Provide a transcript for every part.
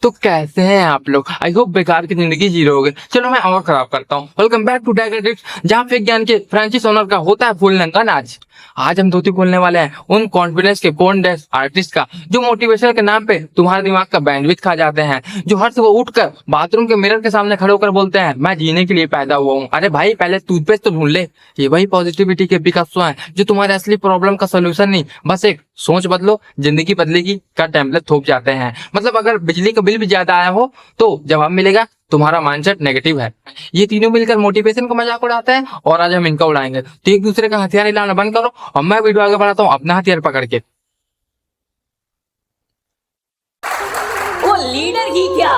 तो कैसे हैं आप लोग? आई होप बेकार की जिंदगी जी रहे होगे। चलो मैं और खराब करता हूँ। Welcome back to tiger tips, जहाँ फेक ज्ञान के फ्रेंचाइज ओनर का होता है फुल नंगा नाच। आज हम धोती खोलने वाले हैं उन कॉन्फिडेंस के पोर्न डैश आर्टिस्ट का, जो मोटिवेशन के नाम पे तुम्हारे दिमाग का बैंडविड्थ खा जाते हैं, जो हर सुबह उठकर बाथरूम के मिरर के सामने खड़े होकर बोलते हैं मैं जीने के लिए पैदा हुआ हूँ। अरे भाई पहले टूथपेस्ट तो ढूंढ ले। ये वही पॉजिटिविटी के पिकासो हैं जो तुम्हारे असली प्रॉब्लम का सोल्यूशन नहीं, बस एक सोच बदलो जिंदगी बदलेगी का टेम्पलेट थोप जाते हैं। मतलब अगर बिजली का बिल भी ज्यादा आया हो तो जवाब मिलेगा तुम्हारा माइंडसेट नेगेटिव है। ये तीनों मिलकर मोटिवेशन का मजाक उड़ाते हैं और आज हम इनका उड़ाएंगे। तो एक दूसरे का हथियार हिलाना बंद करो और मैं वीडियो आगे बढ़ाता हूँ अपना हथियार पकड़ के। वो लीडर ही क्या,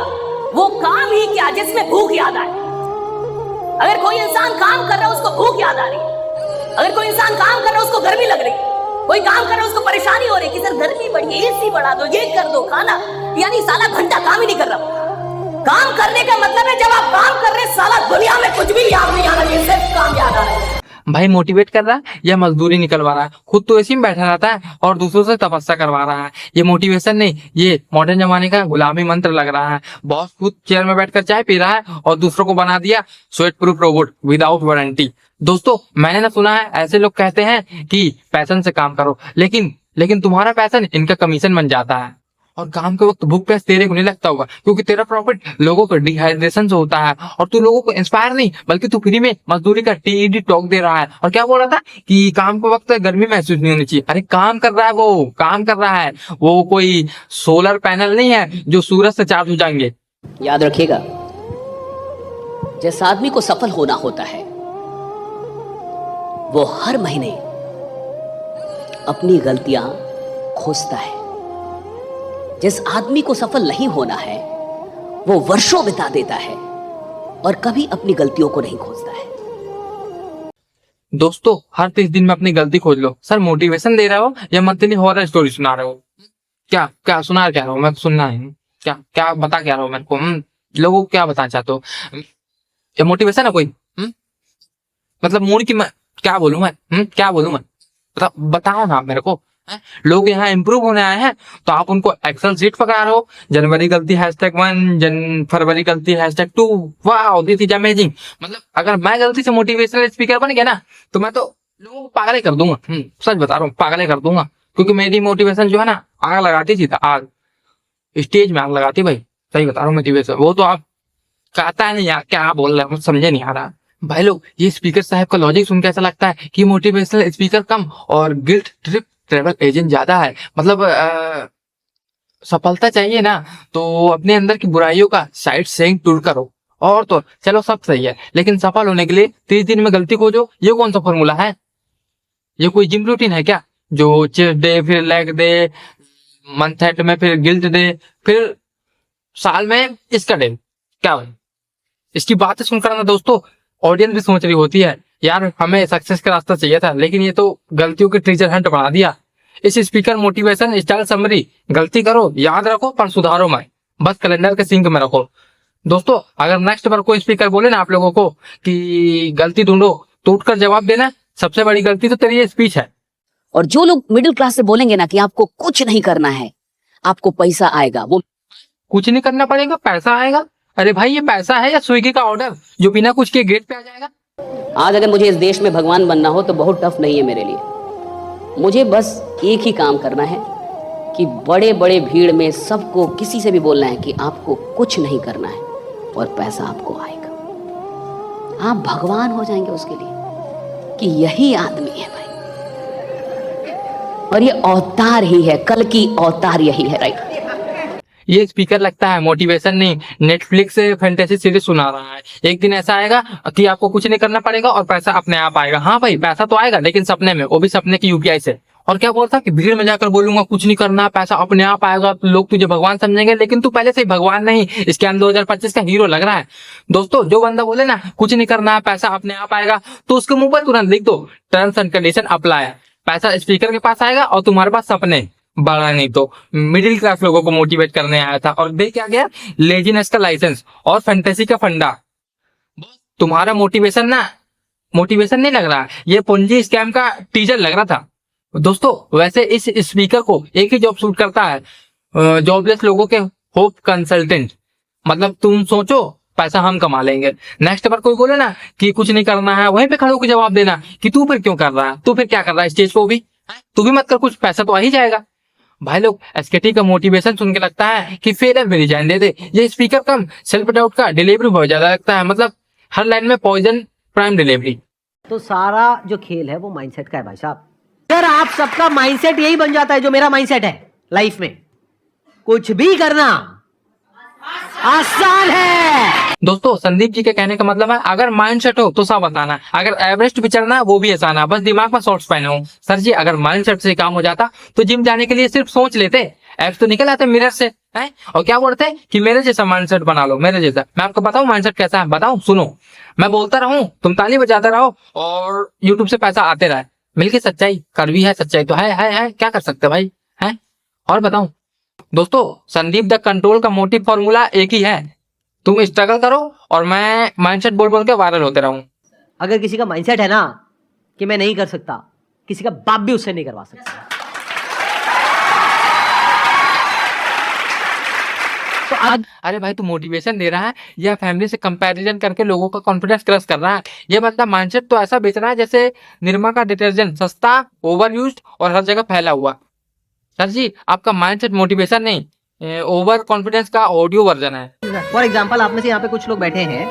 वो काम ही क्या जिसमें भूख याद आए। अगर कोई इंसान काम कर रहा है उसको भूख याद आ रही, अगर कोई इंसान काम कर रहा है उसको गर्मी लग रही, कोई काम कर रहा है उसको परेशानी हो रही कि सर गर्मी बढ़ी है, एसी बढ़ा दो, ये कर दो, खाना, यानी साला घंटा काम ही नहीं कर रहा। काम करने का मतलब है जब आप काम कर रहे साला दुनिया में कुछ भी याद नहीं आ रहा, सिर्फ काम याद आ रहा है। भाई मोटिवेट कर रहा है या मजदूरी निकलवा रहा है, खुद तो ऐसे में बैठा रहता है और दूसरों से तपस्या करवा रहा है। ये मोटिवेशन नहीं, ये मॉडर्न जमाने का गुलामी मंत्र लग रहा है। बॉस खुद चेयर में बैठकर चाय पी रहा है और दूसरों को बना दिया sweat proof robot without warranty. दोस्तों मैंने ना सुना है ऐसे लोग कहते हैं कि पैशन से काम करो, लेकिन तुम्हारा पैशन इनका कमीशन बन जाता है और काम के वक्त भूख प्यास तेरे को नहीं लगता होगा, क्योंकि तेरा प्रॉफिट लोगों को डिहाइड्रेशन से होता है और तू लोगों को इंस्पायर नहीं बल्कि तू फ्री में मजदूरी का टीडी टॉक दे रहा है। और क्या बोल रहा था कि काम के वक्त गर्मी महसूस नहीं होनी चाहिए। अरे काम कर रहा है, वो काम कर रहा है, वो कोई सोलर पैनल नहीं है जो सूरज से चार्ज हो जाएंगे। याद रखिएगा, जिस आदमी को सफल होना होता है वो हर महीने अपनी गलतियां खोजता है। जिस आदमी को सफल नहीं होना है वो वर्षों बिता देता है और कभी अपनी गलतियों को नहीं खोजता है। दोस्तों हर 30 दिन में अपनी गलती खोज लो। सर मोटिवेशन दे रहे हो या मंथली हॉरर स्टोरी सुना रहे हो? क्या क्या सुना क्या रहा हूँ मैं? सुनना है क्या? क्या बता क्या रहा हूँ मेरे को? लोगों को क्या बताना चाहते हो? ये मोटिवेशन है कोई? मतलब मूड की मैं क्या बोलूं मैं? क्या बोलूं मैं? बताओ ना मेरे को। लोग यहाँ इंप्रूव होने आए हैं तो आप उनको एक्सेल सीट पकड़ा रहे हो। जनवरी गलती #1, फरवरी गलती #2। Wow this is amazing. मतलब अगर मैं गलती से मोटिवेशनल स्पीकर बन गया ना तो मैं तो लोगों को पागल कर दूंगा। सच बता रहा हूँ, पागल कर दूंगा, क्योंकि मेरी मोटिवेशन जो है ना आग लगाती थी, आग स्टेज में आग लगाती भाई। सही बता रहा हूँ, मोटिवेशन वो तो आप कहता है नहीं यार, क्या बोल रहे हो समझे नहीं आ रहा भाई लोग। ये स्पीकर साहब का लॉजिक सुन के ऐसा लगता है कि मोटिवेशनल स्पीकर कम और गिल्ट ट्रिप ट्रेवल एजेंट ज्यादा है। मतलब सफलता चाहिए ना तो अपने अंदर की बुराइयों का साइड सेइंग टूर करो। और तो चलो सब सही है, लेकिन सफल होने के लिए 30 दिन में गलती खोजो, ये कौन सा फॉर्मूला है? ये कोई जिम रूटीन है क्या जो चेस्ट डे, फिर लेग डे, मंथ एंड में फिर गिल्ट डे, फिर साल में इसका डे? क्या भाई इसकी बातें सुनकर ना दोस्तों ऑडियंस भी सोच रही होती है यार हमें सक्सेस का रास्ता चाहिए था, लेकिन ये तो गलतियों के ट्रेजर हंट बना दिया। इस स्पीकर मोटिवेशन स्टाइल समरी, गलती करो याद रखो पर सुधारो मत, बस कैलेंडर के सिंक में रखो। दोस्तों अगर नेक्स्ट बार कोई स्पीकर बोले ना आप लोगों को कि गलती ढूंढो तो उठकर जवाब देना सबसे बड़ी गलती तो तेरी ये स्पीच है। और जो लोग मिडिल क्लास से बोलेंगे ना कि आपको कुछ नहीं करना है, आपको पैसा आएगा, वो कुछ नहीं करना पड़ेगा, पैसा आएगा। अरे भाई ये पैसा है या स्विगी का ऑर्डर जो बिना कुछ के गेट पे आ जाएगा? आज अगर मुझे इस देश में भगवान बनना हो तो बहुत टफ नहीं है मेरे लिए। मुझे बस एक ही काम करना है कि बड़े बड़े भीड़ में सबको किसी से भी बोलना है कि आपको कुछ नहीं करना है और पैसा आपको आएगा। आप भगवान हो जाएंगे उसके लिए कि यही आदमी है भाई, और ये अवतार ही है, कल की अवतार यही है। राइट, ये स्पीकर लगता है मोटिवेशन नहीं, नेटफ्लिक्स से फैंटेसी सीरीज सुना रहा है। एक दिन ऐसा आएगा कि आपको कुछ नहीं करना पड़ेगा और पैसा अपने आप आएगा। हाँ भाई पैसा तो आएगा लेकिन सपने में, वो भी सपने की यूपीआई से। और क्या बोलता कि भीड़ में जाकर बोलूंगा कुछ नहीं करना पैसा अपने आप आएगा तो लोग तुझे भगवान समझेंगे, लेकिन तू पहले से ही भगवान नहीं स्कैम 2025 का हीरो लग रहा है। दोस्तों जो बंदा बोले ना कुछ नहीं करना पैसा अपने आप आएगा तो उसके मुंह पर तुरंत लिख दो टर्म्स एंड कंडीशन अप्लाई। पैसा स्पीकर के पास आएगा और तुम्हारे पास सपने, बड़ा नहीं तो मिडिल क्लास लोगों को मोटिवेट करने आया था और देख क्या गया, लेजीनेस का लाइसेंस और फैंटेसी का फंडा। तुम्हारा मोटिवेशन नहीं लग रहा, ये पूंजी स्कैम का टीजर लग रहा था। दोस्तों वैसे इस स्पीकर को एक ही जॉब सूट करता है, जॉबलेस लोगों के होप कंसल्टेंट, मतलब तुम सोचो पैसा हम कमा लेंगे। नेक्स्ट बार कोई बोले ना कि कुछ नहीं करना है, वहीं पे खड़े होकर जवाब देना कि तू फिर क्यों कर रहा है, तू फिर क्या कर रहा है स्टेज पे भी, तू भी मत कर, कुछ पैसा तो आ ही जाएगा। भाई लोग एसकेटी का मोटिवेशन सुन के लगता है कि फेलियर में रिजाइन दे दे। ये स्पीकर कम सेल्फ डाउट का डिलीवरी बहुत ज्यादा लगता है, मतलब हर लाइन में पॉइजन प्राइम डिलीवरी। तो सारा जो खेल है वो माइंडसेट का है भाई साहब। अगर आप सबका माइंडसेट यही बन जाता है जो मेरा माइंडसेट है लाइफ में, कुछ भी करना आसान है। दोस्तों संदीप जी के कहने का मतलब है अगर माइंड सेट हो तो सब आसान है, अगर एवरेस्ट भी चढ़ना है वो भी आसान है, बस दिमाग में शॉर्ट्स पहने हो। सर जी अगर माइंड सेट से काम हो जाता तो जिम जाने के लिए सिर्फ सोच लेते, एप्स तो निकल आते मिरर से है, और क्या बोलते हैं कि मेरे जैसा माइंड सेट बना लो, मेरे जैसा। मैं आपको बताऊं माइंड सेट कैसा है, बताऊं सुनो। मैं बोलता रहूं, तुम ताली बजाते रहो और यूट्यूब से पैसा आते रहे, मिलके सच्चाई कड़वी है, सच्चाई तो है, क्या कर सकते भाई है। और बताऊं दोस्तों, संदीप द कंट्रोल का मोटिव फॉर्मूला एक ही है, तुम स्ट्रगल करो और मैं माइंडसेट बोल बोल के वायरल होते रहूं। अगर किसी का माइंडसेट है ना कि मैं नहीं कर सकता, किसी का बाप भी उससे नहीं करवा सकता। तो अरे भाई तू मोटिवेशन दे रहा है या फैमिली से कंपैरिजन करके लोगों का कॉन्फिडेंस क्रश कर रहा है? ये बंदा माइंडसेट तो ऐसा बेच रहा है जैसे निरमा का डिटर्जेंट, सस्ता, ओवर यूज्ड और हर जगह फैला हुआ। सर जी आपका माइंडसेट मोटिवेशन नहीं, ओवर कॉन्फिडेंस का ऑडियो वर्जन है। फॉर एग्जाम्पल आप में से यहाँ पे कुछ लोग बैठे हैं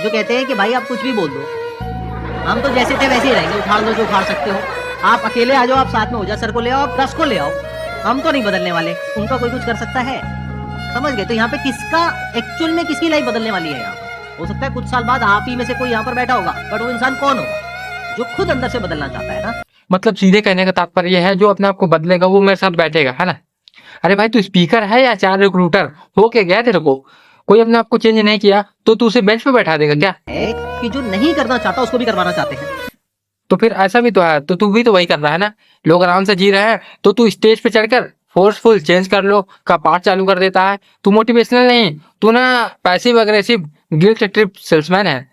जो कहते हैं कि भाई आप कुछ भी बोल दो, हम तो जैसे थे वैसे ही रहेंगे, उखाड़ लो जो उखाड़ सकते हो, आप अकेले आ जाओ, आप साथ में हो जाओ, सर को ले आओ, आप 10 को ले आओ, हम तो नहीं बदलने वाले, उनका कोई कुछ कर सकता है। समझ गए? तो यहाँ पे किसका एक्चुअल में किसकी लाइफ बदलने वाली है? यहाँ पर हो सकता है कुछ साल बाद आप ही में से कोई यहाँ पर बैठा होगा, बट वो इंसान कौन होगा? जो खुद अंदर से बदलना चाहता है ना। मतलब सीधे कहने का तात्पर्य यह है जो अपने आप को बदलेगा वो मेरे साथ बैठेगा, है ना? अरे भाई तू स्पीकर है या चार रिक्रूटर हो के गया तेरे को? कोई अपने आप को चेंज नहीं किया तो तू उसे बेंच पे बैठा देगा क्या? कि जो नहीं करना चाहता उसको भी करवाना चाहते हैं। तो फिर ऐसा भी तो है, तो तू भी तो वही कर रहा है ना। लोग आराम से जी रहे हैं तो तू स्टेज पे चढ़कर फोर्सफुल चेंज कर लो का पार्ट चालू कर देता है। तू मोटिवेशनल नहीं, तू ना passive aggressive guilt trip salesman है।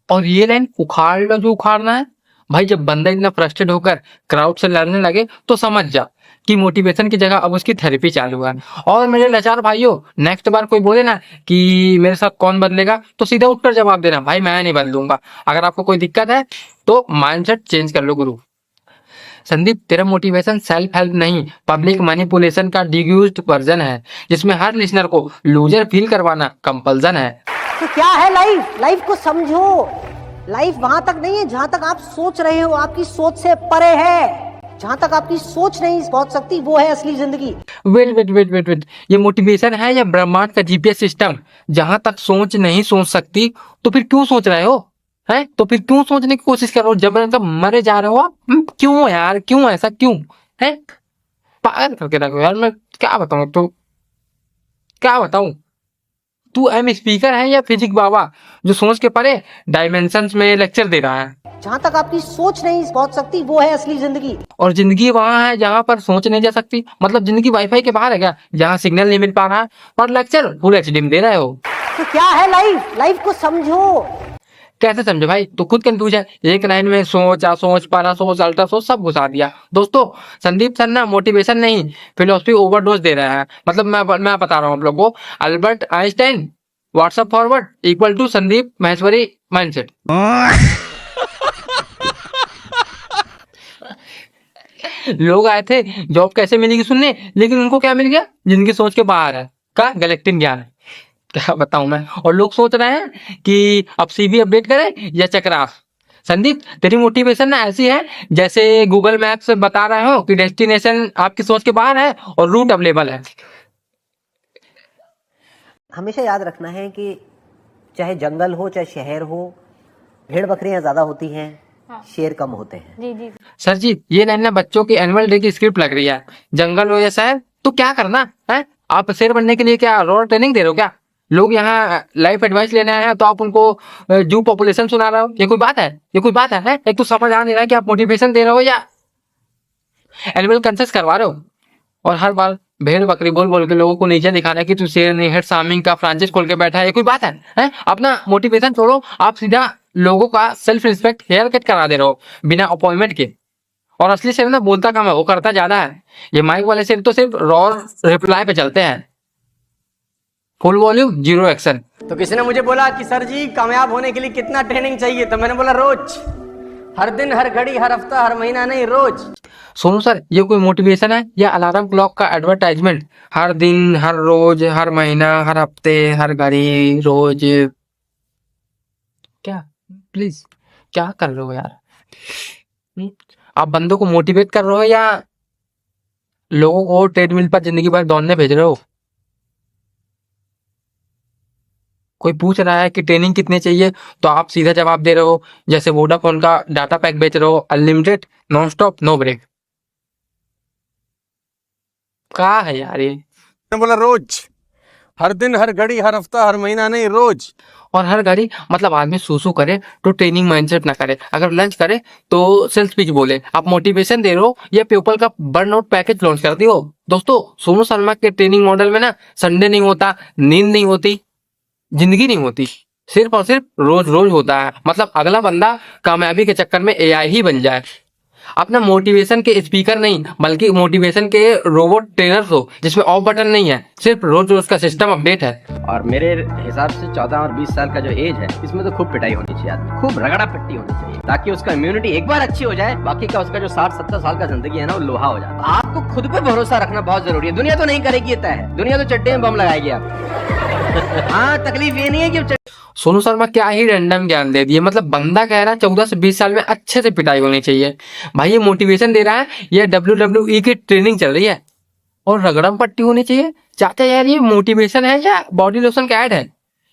और ये लाइन उखाड़ लो जो उखाड़ना है। भाई जब बंदा इतना फ्रस्ट्रेट होकर क्राउड से लड़ने लगे तो समझ जा कि मोटिवेशन की जगह अब उसकी थेरेपी चालू है। और मेरे लाचार भाइयों, नेक्स्ट बार कोई बोले ना कि मेरे साथ कौन बदलेगा तो सीधा उठकर जवाब देना, भाई मैं नहीं बदलूंगा। अगर आपको कोई दिक्कत है तो माइंडसेट चेंज कर लो गुरु। संदीप तेरा मोटिवेशन सेल्फ हेल्प नहीं, पब्लिक मैनिपुलेशन का डिग्यूज्ड वर्जन है जिसमें हर लिसनर को लूजर फील करवाना कंपल्सन है। तो क्या है लाइफ? लाइफ को समझो। लाइफ वहां तक नहीं है जहां तक आप सोच रहे हो, आपकी सोच से परे है। जहां तक आपकी सोच नहीं पहुंच सकती वो है असली जिंदगी। वेट, ये मोटिवेशन है या ब्रह्मांड का जीपीएस सिस्टम? जहां तक सोच नहीं सोच सकती तो फिर क्यों सोच रहे हो? है तो फिर क्यों सोचने की कोशिश कर रहे हो? जब मतलब मरे जा रहे हो आप, क्यों यार, क्यों ऐसा क्यों है? पागल करके रखो यार। मैं क्या बताऊं, तो क्या बताऊं? तू एम स्पीकर है या फिजिक बाबा जो सोच के परे डायमेंशंस में लेक्चर दे रहा है? जहां तक आपकी सोच नहीं पहुंच सकती वो है असली जिंदगी। और जिंदगी वहां है जहां पर सोच नहीं जा सकती, मतलब जिंदगी वाईफाई के बाहर है क्या, जहां सिग्नल नहीं मिल पा रहा है और लेक्चर फुल एचडी में दे रहे हो? तो क्या है लाइफ? लाइफ को समझो। कैसे समझो भाई? तू खुद कंफ्यूज है। एक लाइन में सोच, असोच, पारा सोच, अल्ट्रा सोच सब घुसा दिया। दोस्तों संदीप सर ना मोटिवेशन नहीं फिलोसफी ओवरडोज दे रहा है। मतलब मैं बता रहा हूँ आप लोगों को, Albert Einstein WhatsApp forward equal to Sandeep Maheshwari mindset. लोग आए थे जॉब कैसे मिलेगी सुनने, लेकिन उनको क्या मिल गया? जिनकी सोच के बाहर है का गैलेक्टिक ज्ञान है। क्या बताऊं मैं। और लोग सोच रहे हैं कि अब सीवी अपडेट करें या चक्रास। संदीप तेरी मोटिवेशन ना ऐसी है जैसे गूगल मैप्स बता रहे हो कि डेस्टिनेशन आपकी सोच के बाहर है और रूट अवेलेबल है। हमेशा याद रखना है कि चाहे जंगल हो चाहे शहर हो, भेड़ बकरियां ज्यादा होती हैं, शेर कम होते हैं। जी। सर जी ये लाइन ना बच्चों की एनुअल डे की स्क्रिप्ट लग रही है। जंगल हो या शहर तो क्या करना है? आप शेर बनने के लिए क्या रॉ ट्रेनिंग दे रहे हो क्या? लोग यहाँ लाइफ एडवाइस लेने आए हैं तो आप उनको जू पॉपुलेशन सुना रहे हो? ये कोई बात है? ये कोई बात है? एक तो समझ आ नहीं रहा है कि आप मोटिवेशन दे रहे हो या एनिमल कंसेस करवा रहे हो। और हर बार भेड़ बकरी बोल बोल के लोगों को नीचे दिखाना है कि तू शेर नहीं हेड सामिंग का फ्रांचाइज खोल के बैठा है। ये कोई बात है? अपना मोटिवेशन छोड़ो, आप सीधा लोगों का सेल्फ रिस्पेक्ट हेयर कट करा दे रहे हो बिना अपॉइंटमेंट के। और असली शेर ना बोलता कम है, वो करता ज्यादा है। ये माइक वाले शेर तो सिर्फ रॉ रिप्लाई पे चलते हैं। Full volume, zero action. तो किसी ने मुझे बोला कि सर जी कामयाब होने के लिए कितना ट्रेनिंग चाहिए, तो मैंने बोला रोज, हर दिन, हर घड़ी, हर हफ्ता, हर महीना नहीं, रोज। सोनू सर, ये कोई मोटिवेशन है या अलार्म क्लॉक का एडवर्टाइजमेंट? हर दिन, हर रोज, हर महीना, हर हफ्ते, हर घड़ी, रोज। क्या प्लीज क्या कर रहे हो यार? आप बंदों को मोटिवेट कर रहे हो या लोगों को ट्रेडमिल पर जिंदगी भर दौड़ने भेज रहे हो? कोई पूछ रहा है कि ट्रेनिंग कितने चाहिए, तो आप सीधा जवाब दे रहे हो जैसे वोडाफोन का डाटा पैक बेच रहे हो, unlimited, non stop, no break. क्या है यार ये? मैंने बोला रोज, हर दिन, हर घड़ी, हर हफ्ता, हर महीना नहीं, रोज। और हर घड़ी मतलब आदमी सूसू करे तो ट्रेनिंग माइंडसेट ना करे, अगर लंच करे तो सेल्स पिच बोले। आप मोटिवेशन दे रहे हो या पेपल का बर्नआउट पैकेज लॉन्च करती हो? दोस्तों, सोनू शर्मा के ट्रेनिंग मॉडल में ना संडे नहीं होता, नींद नहीं होती, जिंदगी नहीं होती, सिर्फ और सिर्फ रोज रोज होता है। मतलब अगला बंदा कामयाबी के चक्कर में एआई ही बन जाए। अपना मोटिवेशन के स्पीकर नहीं बल्कि मोटिवेशन के रोबोट ट्रेनर्स हो जिसमें ऑफ बटन नहीं है, सिर्फ रोज रोज का सिस्टम अपडेट है। और मेरे हिसाब से 14 और 20 साल का जो एज है, इसमें तो खूब पिटाई होनी चाहिए आदमी, खूब रगड़ा पिट्टी होनी चाहिए, ताकि उसका इम्यूनिटी एक बार अच्छी हो जाए, बाकी का उसका जो 60-70 साल का जिंदगी है ना, वो लोहा हो जाए। आपको खुद पे भरोसा रखना बहुत जरूरी है। दुनिया तो नहीं करेगी, ये तय है, दुनिया तो चड्डे में बम लगाएगी आप। हाँ, तकलीफ ये नहीं है कि सोनू शर्मा क्या ही रैंडम ज्ञान दे दिए। मतलब बंदा कह रहा है 14 से 20 साल में अच्छे से पिटाई होनी चाहिए। भाई ये मोटिवेशन दे रहा है, ये WWE की ट्रेनिंग चल रही है और रगड़म पट्टी होनी चाहिए। चाचा यार ये मोटिवेशन है या बॉडी लोशन का ऐड है?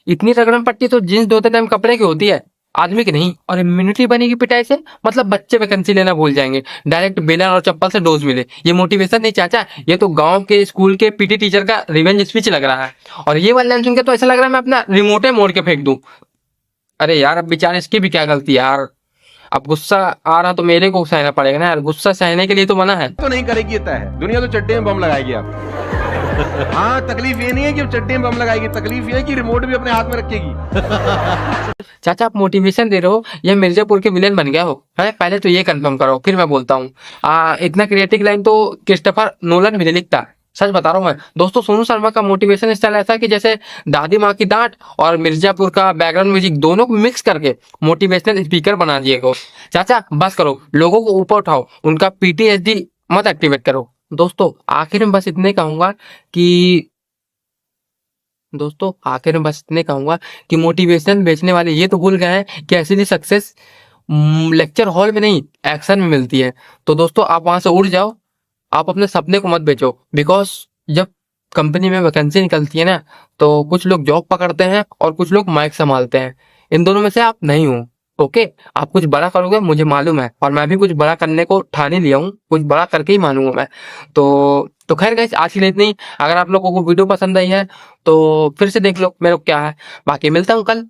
इतनी रगड़म पट्टी तो जींस धोते टाइम कपड़े की होती है, आदमी की नहीं। और इम्यूनिटी बनेगी पिटाई से, मतलब बच्चे वैकेंसी लेना भूल जाएंगे, डायरेक्ट बेलन और चप्पल से डोज मिले। ये मोटिवेशन नहीं चाचा, ये तो गांव के स्कूल के पीटी टीचर का रिवेंज स्पीच लग रहा है। और ये वाला लाइन सुन के तो ऐसा लग रहा है मैं अपना रिमोटे मोड़ के फेंक दूं। अरे यार, अब बेचारे इसकी भी क्या गलती है यार। अब गुस्सा आ रहा तो मेरे को सहना पड़ेगा ना यार, गुस्सा सहने के लिए तो मना है। तो नहीं करेगी, ये तय है, दुनिया तो चड्डे में बम लगाएगी आप। हाँ, तकलीफ ये नहीं है कि चड्डे में बम लगाएगी, तकलीफ ये है कि रिमोट भी अपने हाथ में रखेगी। चाचा आप मोटिवेशन दे रहे हो या मिर्जापुर के विलेन बन गया हो? है पहले तो ये कंफर्म करो, फिर मैं बोलता हूँ। इतना क्रिएटिव लाइन तो क्रिस्टोफर नोलन भी नहीं लिखता, सच बता रहा हूँ मैं। दोस्तों, सोनू शर्मा का मोटिवेशन स्टाइल ऐसा है कि जैसे दादी माँ की डांट और मिर्जापुर का बैकग्राउंड म्यूजिक दोनों को मिक्स करके मोटिवेशनल स्पीकर बना दिए गो। चाचा बस करो, लोगों को ऊपर उठाओ, उनका पीटीएसडी मत एक्टिवेट करो। दोस्तों आखिर में बस इतने कहूंगा कि मोटिवेशन बेचने वाले ये तो भूल गए हैं कि असली सक्सेस लेक्चर हॉल में नहीं, एक्शन में मिलती है। तो दोस्तों आप वहां से उड़ जाओ, आप अपने सपने को मत बेचो। बिकॉज जब कंपनी में वैकेंसी निकलती है ना, तो कुछ लोग जॉब पकड़ते हैं और कुछ लोग माइक संभालते हैं। इन दोनों में से आप नहीं हो। ओके, आप कुछ बड़ा करोगे मुझे मालूम है, और मैं भी कुछ बड़ा करने को ठाने लिया हूँ, कुछ बड़ा करके ही मानूंगा मैं। तो खैर गाइस, आज के लिए इतनी। अगर आप लोगों को वीडियो पसंद आई है तो फिर से देख लो मेरे को क्या है। बाकी मिलता हूँ कल।